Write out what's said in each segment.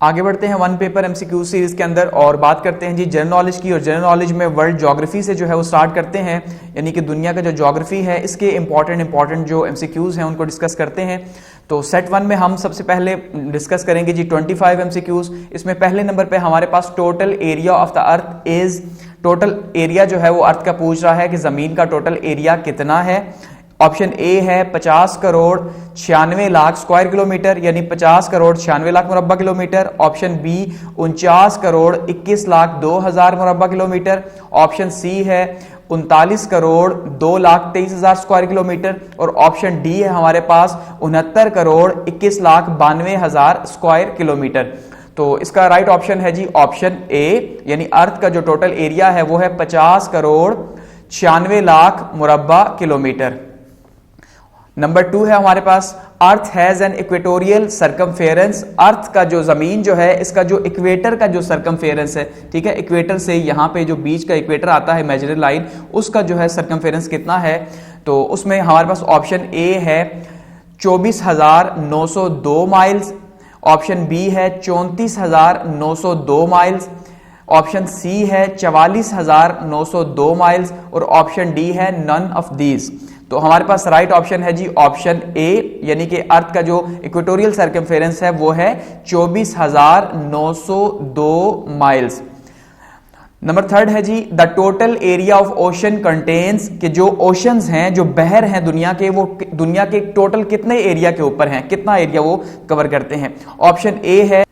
आगे बढ़ते हैं वन पेपर एमसीक्यू सीरीज के अंदर और बात करते हैं जी जनरल नॉलेज की। और जनरल नॉलेज में वर्ल्ड ज्योग्राफी से जो है वो स्टार्ट करते हैं, यानी कि दुनिया का जो ज्योग्राफी है इसके इंपॉर्टेंट जो एमसीक्यूज हैं उनको डिस्कस करते हैं। तो सेट वन में हम सबसे पहले डिस्कस करेंगे जी 25 एमसीक्यूज। इसमें पहले नंबर पे हमारे पास total area of the earth is, total area जो है वो अर्थ का पूछ रहा है कि जमीन का टोटल एरिया कितना है। ऑप्शन ए है 50 करोड़ 96 लाख स्क्वायर किलोमीटर, यानी 50 करोड़ 96 लाख मुरब्बा kilometre. Option B 49 crore 21 lakh 2000 मुरब्बा किलोमीटर। ऑप्शन सी है 39 करोड़ 2 लाख 23 हजार स्क्वायर किलोमीटर। और ऑप्शन डी है हमारे पास 69 करोड़ 21 लाख 92 हजार स्क्वायर किलोमीटर। तो इसका राइट ऑप्शन है जी ऑप्शन ए, यानी अर्थ का जो टोटल एरिया है वो है 50 करोड़ 96 लाख मुरब्बा किलोमीटर। नंबर 2 है हमारे पास earth has an equatorial circumference. Earth का जो जमीन जो है इसका जो इक्वेटर का जो सर्कमफेरेंस है, ठीक है, इक्वेटर से यहाँ पे जो बीच का इक्वेटर आता है इमेजिनरी लाइन, उसका जो है सर्कमफेरेंस कितना है। तो उसमें हमारे पास ऑप्शन ए है 24,902 माइल्स। ऑप्शन बी है 34,902 माइल्स। ऑप्शन सी है 44,902 माइल्स। और ऑप्शन डी है नन ऑफ दीज। तो हमारे पास राइट ऑप्शन है जी ऑप्शन ए, यानी कि अर्थ का जो इक्वेटोरियल सर्कमफेरेंस है वो है 24,902 माइल्स। नंबर 3 है जी the total area of ocean contains, कि जो ओशंस हैं, जो बहर हैं दुनिया के, वो दुनिया के टोटल कितने एरिया के ऊपर हैं, कितना एरिया वो कवर करते हैं। ऑप्शन ए है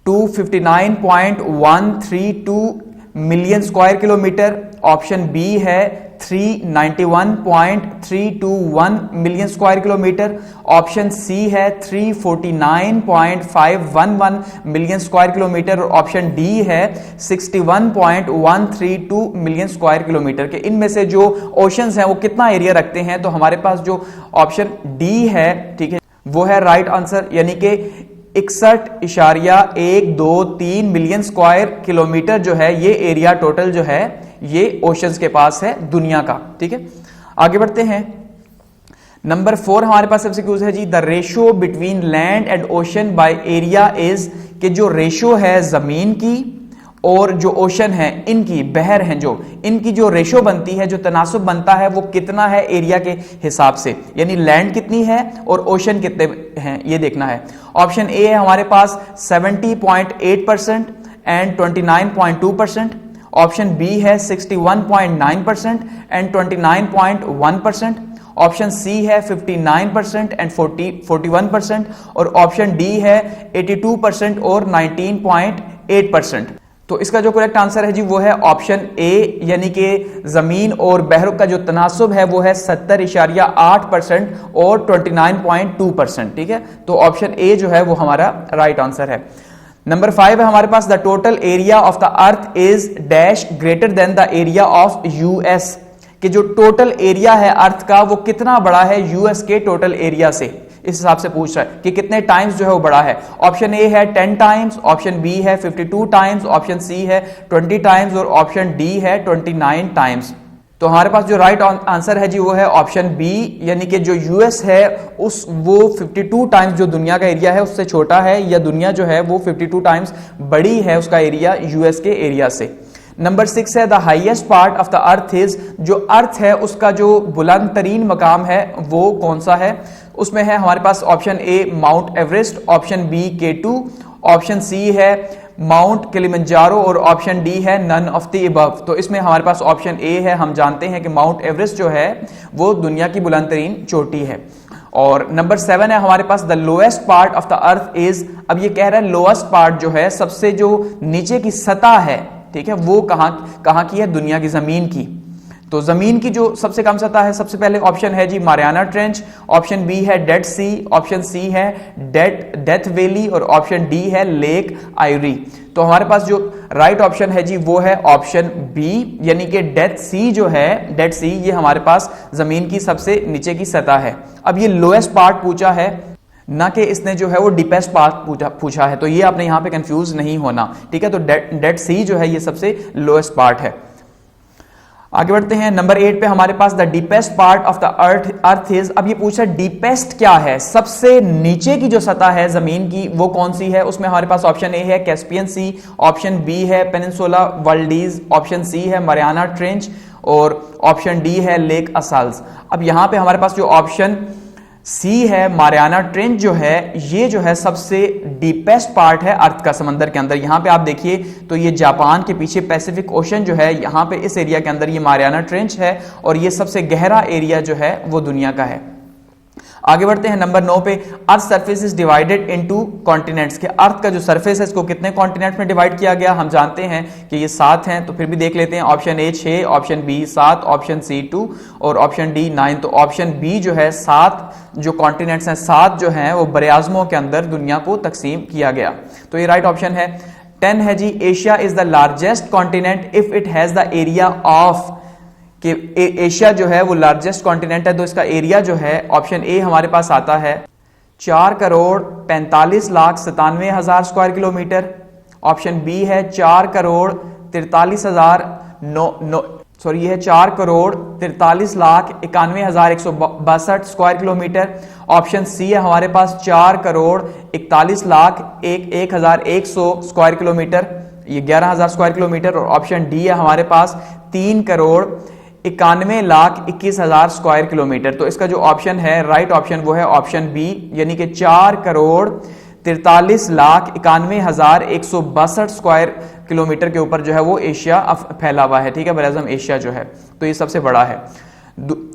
259.132 million square kilometre. Option B है 391.321 million square kilometre. Option C है 349.511 मिलियन स्क्वायर किलोमीटर। और ऑप्शन डी है 61.132 मिलियन स्क्वायर किलोमीटर। के इनमें से जो ओशंस हैं वो कितना एरिया रखते हैं। तो हमारे पास जो ऑप्शन डी है, ठीक है, वो है राइट आंसर, यानी कि 61.123 मिलियन स्क्वायर किलोमीटर जो है ये एरिया टोटल जो है ये ओशंस के पास है दुनिया का। ठीक है, आगे बढ़ते हैं। नंबर 4 हमारे पास एमसीक्यूज है जी the ratio between land and ocean by area is, कि जो रेशियो है जमीन की और जो ओशन है इनकी, बहर हैं जो, इनकी जो रेशो बनती है, जो तनासुब बनता है वो कितना है एरिया के हिसाब से, यानी लैंड कितनी है और ओशन कितने हैं ये देखना है। ऑप्शन ए है हमारे पास 70.8% एंड 29.2%। ऑप्शन बी है 61.9% एंड 29.1%। ऑप्शन सी है 59% एंड 41%। और ऑप्शन डी है 82% और 19.8%। तो इसका जो करेक्ट आंसर है जी वो है ऑप्शन ए, यानी कि जमीन और बहर का जो तनासुब है वो है 70.8% और 29.2%। ठीक है, तो ऑप्शन ए जो है वो हमारा राइट आंसर है। नंबर 5 है हमारे पास the total area of the earth is dash greater than the area of US, कि जो टोटल एरिया है अर्थ का वो कितना बड़ा है यूएस के टोटल एरिया से, इस हिसाब से पूछ रहा है कि कितने टाइम्स जो है वो बड़ा है। ऑप्शन ए है 10 टाइम्स, ऑप्शन बी है 52 टाइम्स, ऑप्शन सी है 20 टाइम्स और ऑप्शन डी है 29 टाइम्स। तो हमारे पास जो राइट आंसर है जी वो है ऑप्शन बी, यानी कि जो यूएस है उस वो 52 टाइम्स जो दुनिया का एरिया है उससे छोटा है, या दुनिया जो है वो 52 टाइम्स बड़ी है उसका एरिया यूएस के एरिया से। नंबर 6 है the highest part of the earth is, जो अर्थ है उसका जो बुलंद तरीन मकाम है वो कौन सा है। उसमें है हमारे पास option A Mount Everest, option B K2, option C है माउंट किलिमंजारो और ऑप्शन डी है नन ऑफ द अबव। तो इसमें हमारे पास ऑप्शन ए है, हम जानते हैं कि माउंट एवरेस्ट जो है वो दुनिया की बुलंद तरीन चोटी है। और नंबर 7 है हमारे पास the lowest part of the earth is, अब ये कह रहा है लोएस्ट पार्ट जो है सबसे जो नीचे की सतह है, ठीक है, वो कहां की है, दुनिया की जमीन की। तो जमीन की जो सबसे कम सतह है, सबसे पहले ऑप्शन है जी मारियाना ट्रेंच, ऑप्शन बी है डेड सी, ऑप्शन सी है डेथ वैली और ऑप्शन डी है लेक आयरी। तो हमारे पास जो राइट ऑप्शन है जी वो है ऑप्शन बी, यानी कि डेथ सी जो है, डेड सी, ये हमारे पास जमीन की सबसे नीचे की सतह है। अब ये लोएस्ट पार्ट पूछा है, ना कि इसने जो है वो डीपेस्ट पार्ट पूछा है, तो ये आपने यहां पे कंफ्यूज नहीं होना। ठीक है, तो डेड सी जो है ये सबसे लोएस्ट पार्ट है। आगे बढ़ते हैं, नंबर 8 पे हमारे पास the deepest part of the earth is. अब ये पूछा डीपेस्ट क्या है, सबसे नीचे की जो सतह है जमीन की वो कौन सी है। उसमें हमारे पास ऑप्शन ए है कैस्पियन सी, ऑप्शन बी है पेनिनसुला वाल्डीज, ऑप्शन सी है मरियाना ट्रेंच और ऑप्शन डी है लेक असाल्स। अब यहां पे हमारे पास जो ऑप्शन सी है मारियाना ट्रेंच जो है, ये जो है सबसे डीपेस्ट पार्ट है अर्थ का समंदर के अंदर। यहां पे आप देखिए तो ये जापान के पीछे पैसिफिक ओशन जो है, यहां पे इस एरिया के अंदर ये मारियाना ट्रेंच है और ये सबसे गहरा एरिया जो है वो दुनिया का है। आगे बढ़ते हैं नंबर 9 पे, earth surface is divided into continents के अर्थ का जो सरफेस है इसको कितने कॉन्टिनेंट्स में डिवाइड किया गया। हम जानते हैं कि ये 7 हैं, तो फिर भी देख लेते हैं। Option A 6, option B 7, option C 2 और ऑप्शन डी 9। तो ऑप्शन बी जो है 7 जो कॉन्टिनेंट्स हैं, 7 जो हैं वो बरआज़मों के अंदर दुनिया को तकसीम किया गया, तो ये राइट ऑप्शन है। 10 है जी, Asia is the largest continent if it has the area of, कि एशिया जो है वो लार्जेस्ट कॉन्टिनेंट है तो इसका एरिया जो है ऑप्शन ए हमारे पास आता है 4,45,97,000 स्क्वायर किलोमीटर। ऑप्शन बी है 4,43,91,162 स्क्वायर किलोमीटर। ऑप्शन सी है हमारे पास 4,41,01,100 स्क्वायर किलोमीटर, ये 11,000 स्क्वायर किलोमीटर। और ऑप्शन डी है हमारे पास 3,91,21,000 स्क्वायर किलोमीटर। तो इसका जो ऑप्शन है राइट ऑप्शन वो है ऑप्शन बी, यानी कि 4,43,91,162 स्क्वायर किलोमीटर के ऊपर जो है वो एशिया फैला हुआ है। ठीक है, बरआज़म एशिया जो है तो ये सबसे बड़ा है।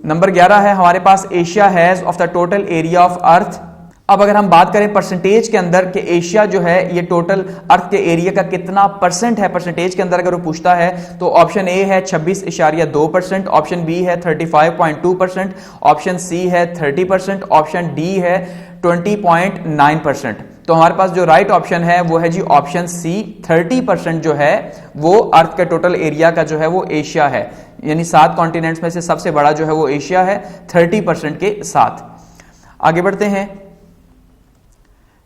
नंबर 11 है हमारे पास, Asia has of the total area of earth. अब अगर हम बात करें परसेंटेज के अंदर कि एशिया जो है ये टोटल अर्थ के एरिया का कितना परसेंट है, परसेंटेज के अंदर अगर वो पूछता है तो ऑप्शन ए है 26.2%, ऑप्शन बी है 35.2%, ऑप्शन सी है 30%, ऑप्शन डी है 20.9%। तो हमारे पास जो राइट ऑप्शन है वो है जी ऑप्शन सी, 30% जो है वो अर्थ के टोटल एरिया का जो है वो एशिया है, यानी 7 कॉन्टिनेंट्स में से सबसे बड़ा जो है वो एशिया है 30% के साथ। आगे बढ़ते हैं,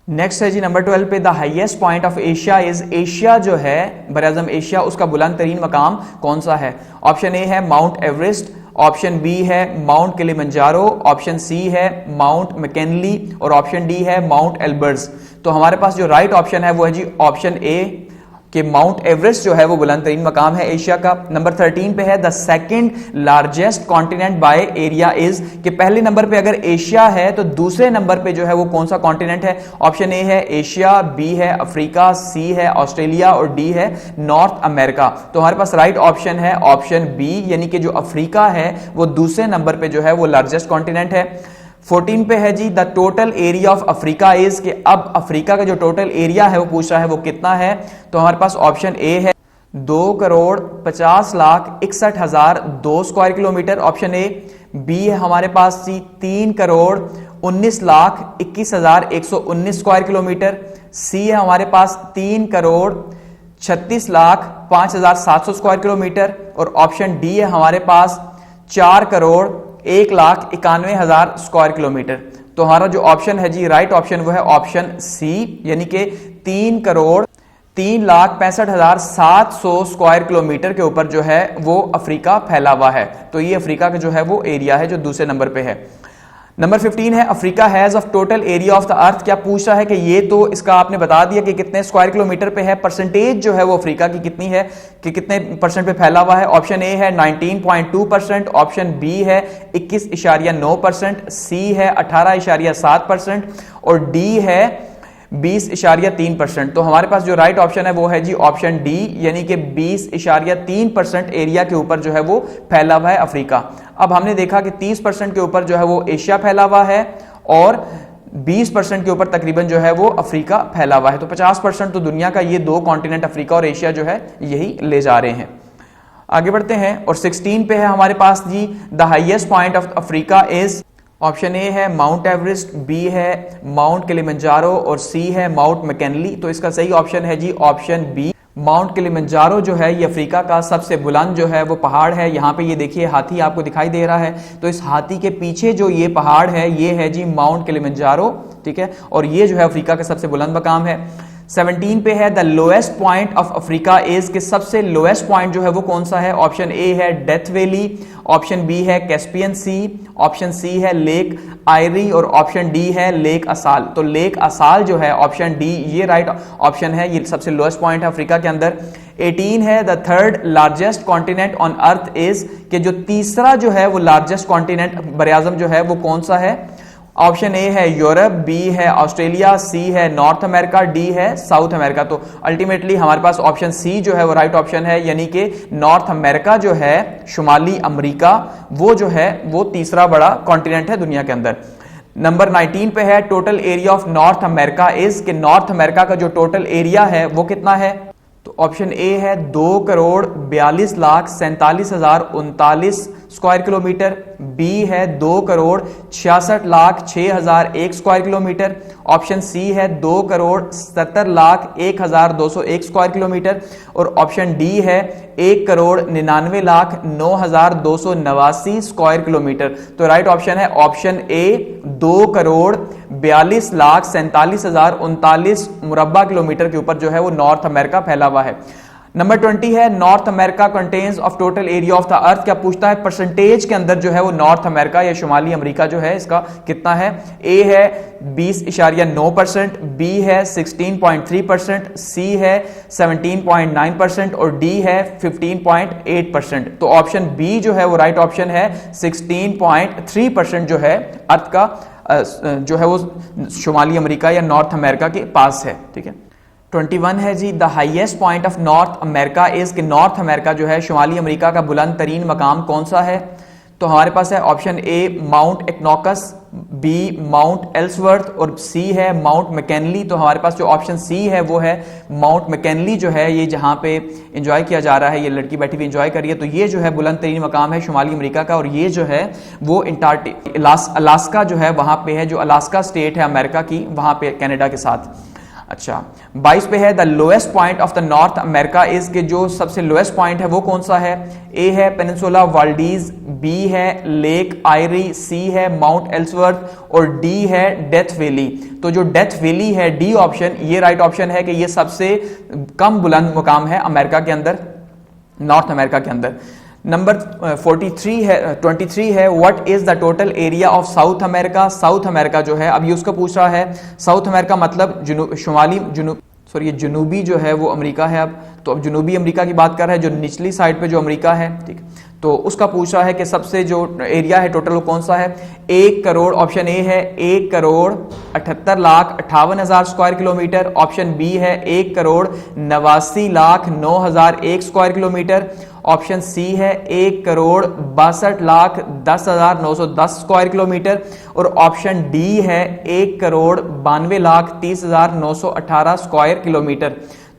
नेक्स्ट है जी नंबर 12 पे, the highest point of Asia is. Asia जो है बरआज़म एशिया, उसका बुलंद तरीन मकाम कौन सा है। ऑप्शन ए है माउंट एवरेस्ट, ऑप्शन बी है माउंट किलिमंजारो, ऑप्शन सी है माउंट मैकिनली और ऑप्शन डी है माउंट एल्बर्ट्स। तो हमारे पास जो राइट ऑप्शन है वो है जी ऑप्शन ए कि माउंट एवरेस्ट जो है वो बुलंद तरीन मकाम है एशिया का। नंबर 13 पे है, the second largest continent bye area is, कि पहले नंबर पे अगर एशिया है तो दूसरे नंबर पे जो है वो कौन सा कॉन्टिनेंट है। ऑप्शन ए है एशिया, बी है अफ्रीका, सी है ऑस्ट्रेलिया और डी है नॉर्थ अमेरिका। तो हमारे पास राइट ऑप्शन है ऑप्शन बी, यानी कि जो अफ्रीका है वो दूसरे नंबर पे जो है वो लार्जेस्ट कॉन्टिनेंट है। 14 पे है जी, the total area of Africa is, कि अब अफ्रीका का जो टोटल एरिया है वो पूछ रहा है वो कितना है। तो हमारे पास ऑप्शन ए है 2,50,61,002 square kilometre, option A. B है हमारे पास जी 3,19,21,119 स्क्वायर किलोमीटर। सी है हमारे पास 3,36,05,700 स्क्वायर किलोमीटर और ऑप्शन डी है हमारे पास 4,01,91,000 स्क्वायर किलोमीटर। तो हमारा जो ऑप्शन है जी राइट ऑप्शन वो है ऑप्शन सी, यानी कि 3,03,65,700 स्क्वायर किलोमीटर के ऊपर जो है वो अफ्रीका फैला हुआ है। तो ये अफ्रीका का जो है वो एरिया है जो दूसरे नंबर पे है। नंबर 15 है, Africa has of total area of the अर्थ। क्या पूछ रहा है कि ये तो इसका आपने बता दिया कि कितने स्क्वायर किलोमीटर पे है, परसेंटेज जो है वो अफ्रीका की कितनी है कि कितने परसेंट पे फैला हुआ है। ऑप्शन ए है 19.2%, ऑप्शन बी है 21.9%, सी है 18.7% और डी है 20.3%। तो हमारे पास जो राइट ऑप्शन है वो है जी ऑप्शन डी, यानी कि 20.3% एरिया के ऊपर जो है वो फैला हुआ है अफ्रीका। अब हमने देखा कि 30% के ऊपर जो है वो एशिया फैला हुआ है और 20% के ऊपर तकरीबन जो है वो अफ्रीका फैला हुआ है। तो 50% तो दुनिया का ये 2 कॉन्टिनेंट अफ्रीका और एशिया जो है यही ले जा रहे हैं। आगे बढ़ते हैं और 16 पे है हमारे पास जी, the highest point of Africa is. Option A है माउंट एवरेस्ट, बी है माउंट किलिमंजारो और सी है माउंट मैकिनली। तो इसका सही ऑप्शन है जी ऑप्शन बी, माउंट किलिमंजारो जो है ये अफ्रीका का सबसे बुलंद जो है वो पहाड़ है। यहाँ पे ये देखिए हाथी आपको दिखाई दे रहा है, तो इस हाथी के पीछे जो ये पहाड़ है ये है जी माउंट किलिमंजारो, ठीक है, और ये जो है अफ्रीका का सबसे बुलंद मकाम है। 17 पे है the lowest point of Africa is, कि सबसे लोएस्ट पॉइंट जो है वो कौन सा है? ऑप्शन ए है डेथ वैली, ऑप्शन बी है कैस्पियन सी, ऑप्शन सी है लेक आयरी और ऑप्शन डी है लेक असाल। तो लेक असाल जो है ऑप्शन डी ये राइट ऑप्शन है, ये सबसे लोएस्ट पॉइंट है अफ्रीका के अंदर। 18 है the third largest continent on earth is, कि जो तीसरा जो है वो लार्जेस्ट कॉन्टिनेंट बरआज़म जो है वो कौन सा है? ऑप्शन ए है यूरोप, बी है ऑस्ट्रेलिया, सी है नॉर्थ अमेरिका, डी है साउथ अमेरिका। तो अल्टीमेटली हमारे पास ऑप्शन सी जो है वो राइट ऑप्शन है, यानी कि नॉर्थ अमेरिका जो है, शुमाली अमेरिका, वो जो है वो तीसरा बड़ा कॉन्टिनेंट है दुनिया के अंदर। नंबर 19 पे है total area of North America is, कि नॉर्थ अमेरिका का जो टोटल एरिया है वो कितना है? तो ऑप्शन ए है 2,42,47,039 स्क्वायर किलोमीटर, बी है 2,66,06,001 स्क्वायर किलोमीटर, ऑप्शन सी है 2,70,01,201 स्क्वायर किलोमीटर और ऑप्शन डी है 1,99,09,289 स्क्वायर किलोमीटर। तो राइट ऑप्शन है ऑप्शन ए 2,42,47,039 मुरब्बा किलोमीटर के ऊपर जो है वो नॉर्थ अमेरिका फैला हुआ है। नंबर 20 है north America contains of total area of the अर्थ, क्या पूछता है परसेंटेज के अंदर जो है वो नॉर्थ अमेरिका या शुमाली अमेरिका जो है इसका कितना है? ए है 20.9%, बी है 16.3%, सी है 17.9% और डी है 15.8%। तो ऑप्शन बी जो है वो राइट ऑप्शन है, 16.3% जो है अर्थ का जो है वो शुमाली अमेरिका या नॉर्थ अमेरिका के पास है। ठीक है। 21 है जी the highest point of North America is, कि नॉर्थ अमेरिका जो है शुमाली अमेरिका का बुलंद तरीन मकाम कौन सा है? तो हमारे पास है ऑप्शन ए माउंट एक्नोकस, बी माउंट एल्सवर्थ और सी है माउंट मैकेनली। तो हमारे पास जो ऑप्शन सी है वो है माउंट मैकेनली जो है, ये जहां पे एंजॉय किया जा रहा है, ये लड़की बैठी हुई एंजॉय कर रही है। तो ये जो है बुलंद तरीन मकाम है शुमाली अमेरिका का और ये जो है वो अलास्का जो है वहां पे है, जो अलास्का स्टेट है अमेरिका की, वहां पे कनाडा के साथ। अच्छा 22 पे है the lowest point of the north America is, के जो सबसे लोएस्ट पॉइंट है वो कौन सा है? ए है पेनिनसुला वाल्डीज, बी है लेक आयरी, सी है माउंट एल्सवर्थ और डी है डेथ वैली। तो जो डेथ वैली है डी ऑप्शन ये राइट ऑप्शन है कि ये सबसे कम बुलंद मुकाम है अमेरिका के अंदर, नॉर्थ अमेरिका के अंदर। नंबर 23 है what is the total area of south America. South America जो है अब ये उसका पूछ रहा है, साउथ अमेरिका मतलब जुनूबी जो है वो अमेरिका है। अब जुनूबी अमेरिका की बात कर रहा है, जो निचली साइड पे जो अमेरिका है, ठीक। तो उसका पूछ रहा है कि सबसे जो एरिया है टोटल वो कौन सा है? 1 करोड़, ऑप्शन ए है 1,78,58,000 स्क्वायर किलोमीटर, ऑप्शन बी है 1,89,09,001 स्क्वायर किलोमीटर, ऑप्शन सी है 1,62,10,910 स्क्वायर किलोमीटर और ऑप्शन डी है 1,92,30,918 स्क्वायर किलोमीटर।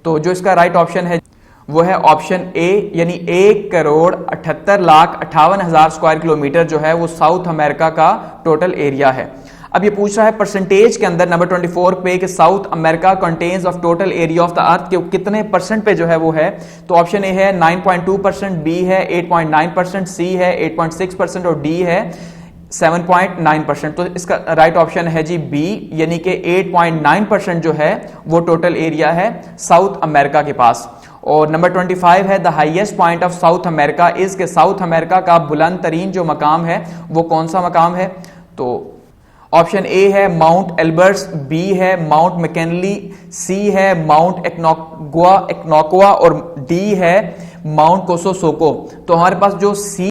तो जो इसका राइट ऑप्शन है वो है ऑप्शन ए, यानी 1,78,58,000 स्क्वायर किलोमीटर जो है वो साउथ अमेरिका का टोटल एरिया है। अब ये पूछ रहा है परसेंटेज के अंदर नंबर 24 पे कि south America contains of total area of the अर्थ के कितने परसेंट पे जो है वो है। तो ऑप्शन ए है 9.2%, बी है 8.9%, सी है 8.6% और डी है 7.9%। तो इसका राइट ऑप्शन है जी बी, यानी कि 8.9% जो है वो टोटल एरिया है साउथ अमेरिका के पास। और नंबर 25 है the highest point of south America is, के साउथ अमेरिका का बुलंद तरीन जो मकाम है वो कौन सा मकाम है? तो ऑप्शन ए है माउंट एल्बर्ट्स, बी है माउंट मैकेनली, सी है माउंट एक्नोकुआ और डी है माउंट कोसोसोको। तो हमारे पास जो सी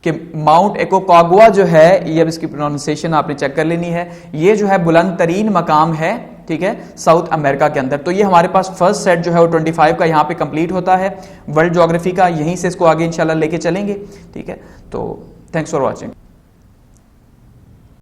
कि माउंट एकोकागुआ जो है, ये अब इसकी प्रोनाउंसिएशन आपने चेक कर लेनी है, ये जो है बुलंद तरीन मकाम है, ठीक है, साउथ अमेरिका के अंदर। तो ये हमारे पास फर्स्ट सेट जो है वो 25 का यहाँ पे कंप्लीट होता है वर्ल्ड ज्योग्राफी का। यहीं से इसको आगे इंशाल्लाह लेके चलेंगे, ठीक है। तो थैंक्स फॉर वॉचिंग।